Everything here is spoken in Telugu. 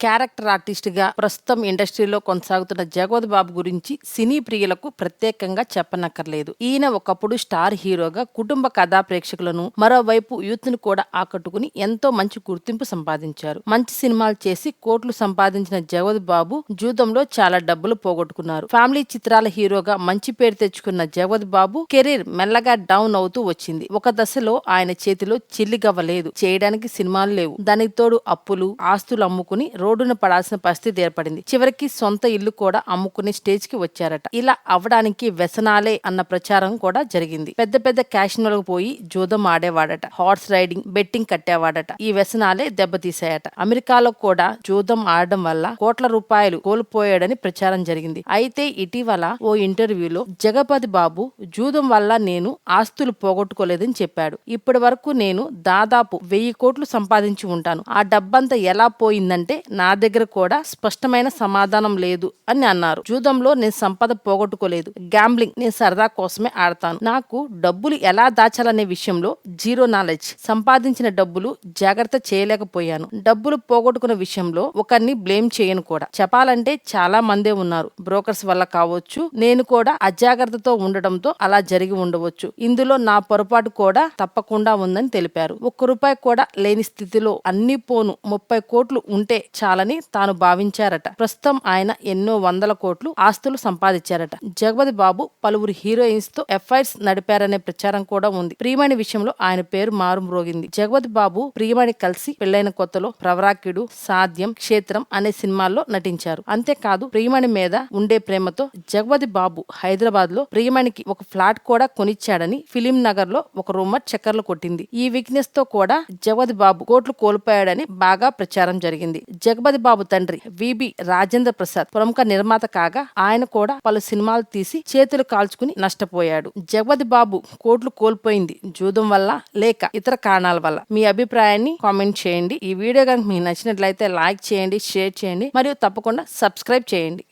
క్యారెక్టర్ ఆర్టిస్ట్ గా ప్రస్తుతం ఇండస్ట్రీలో కొనసాగుతున్న జగపతి బాబు గురించి సినీ ప్రియులకు ప్రత్యేకంగా చెప్పనక్కర్లేదు. ఈయన ఒకప్పుడు స్టార్ హీరోగా కుటుంబ కథా ప్రేక్షకులను, మరోవైపు యూత్ ను కూడా ఆకట్టుకుని ఎంతో మంచి గుర్తింపు సంపాదించారు. మంచి సినిమాలు చేసి కోట్లు సంపాదించిన జగపతి బాబు జూదంలో చాలా డబ్బులు పోగొట్టుకున్నారు. ఫ్యామిలీ చిత్రాల హీరోగా మంచి పేరు తెచ్చుకున్న జగపతి బాబు కెరీర్ మెల్లగా డౌన్ అవుతూ వచ్చింది. ఒక దశలో ఆయన చేతిలో చిల్లిగవ్వ లేదు, చేయడానికి సినిమాలు లేవు. దానికి తోడు అప్పులు, ఆస్తులు అమ్ముకుని రోడ్డున పడాల్సిన పరిస్థితి ఏర్పడింది. చివరికి సొంత ఇల్లు కూడా అమ్ముకునే స్టేజ్ కి వచ్చారట. ఇలా అవ్వడానికి వ్యసనాలే అన్న ప్రచారం కూడా జరిగింది. పెద్ద పెద్ద క్యాషినోలకు పోయి జూదం ఆడేవాడట, హార్స్ రైడింగ్, బెట్టింగ్ కట్టేవాడట. ఈ వ్యసనాలే దెబ్బతీశాయట. అమెరికాలో కూడా జూదం ఆడడం వల్ల కోట్ల రూపాయలు కోల్పోయాడని ప్రచారం జరిగింది. అయితే ఇటీవల ఓ ఇంటర్వ్యూలో జగపతి బాబు జూదం వల్ల నేను ఆస్తులు పోగొట్టుకోలేదని చెప్పాడు. ఇప్పటి వరకు నేను దాదాపు 1000 కోట్లు సంపాదించి ఉంటాను. ఆ డబ్బంతా ఎలా పోయిందంటే నా దగ్గర కూడా స్పష్టమైన సమాధానం లేదు అని అన్నారు. జూదంలో నేను సంపద పోగొట్టుకోలేదు. గ్యాంబ్లింగ్ నేను సరదా కోసమే ఆడతాను. నాకు డబ్బులు ఎలా దాచాలనే విషయంలో జీరో నాలెడ్జ్. సంపాదించిన డబ్బులు జాగ్రత్త చేయలేకపోయాను. డబ్బులు పోగొట్టుకున్న విషయంలో ఒకరిని బ్లేమ్ చేయను కూడా. చెప్పాలంటే చాలా మందే ఉన్నారు. బ్రోకర్స్ వల్ల కావచ్చు, నేను కూడా అజాగ్రత్తతో ఉండడంతో అలా జరిగి ఉండవచ్చు. ఇందులో నా పొరపాటు కూడా తప్పకుండా ఉందని తెలిపారు. ₹1 కూడా లేని స్థితిలో అన్ని పోను 30 కోట్లు ఉంటే చాలని తాను భావించారట. ప్రస్తుతం ఆయన ఎన్నో వందల కోట్లు ఆస్తులు సంపాదించారట. జగపతి బాబు పలువురు హీరోయిన్స్ తో ఎఫ్ఐఆర్స్ నడిపారనే ప్రచారం కూడా ఉంది. ప్రియమణి విషయంలో ఆయన పేరు మారుమ్రోగింది. జగపతి బాబు ప్రియమణి కలిసి పెళ్లైన కొత్తలో ప్రవరాక్యుడు, సాధ్యం, క్షేత్రం అనే సినిమాల్లో నటించారు. అంతేకాదు ప్రియమణి మీద ఉండే ప్రేమతో జగపతి బాబు హైదరాబాద్ లో ప్రియమణికి ఒక ఫ్లాట్ కూడా కొనిచ్చాడని ఫిలిం నగర్ లో ఒక రూమర్ చక్కర్లు కొట్టింది. ఈ వీక్నెస్ తో కూడా జగపతి బాబు కోట్లు కోల్పోయాడని బాగా ప్రచారం జరిగింది. జగపతి బాబు తండ్రి విబి రాజేంద్ర ప్రసాద్ ప్రముఖ నిర్మాత కాగా ఆయన కూడా పలు సినిమాలు తీసి చేతులు కాల్చుకుని నష్టపోయాడు. జగపతి బాబు కోట్లు కోల్పోయింది జూదం వల్ల లేక ఇతర కారణాల వల్ల? మీ అభిప్రాయాన్ని కామెంట్ చేయండి. ఈ వీడియో కనుక మీకు నచ్చినట్లయితే లైక్ చేయండి, షేర్ చేయండి మరియు తప్పకుండా సబ్స్క్రైబ్ చేయండి.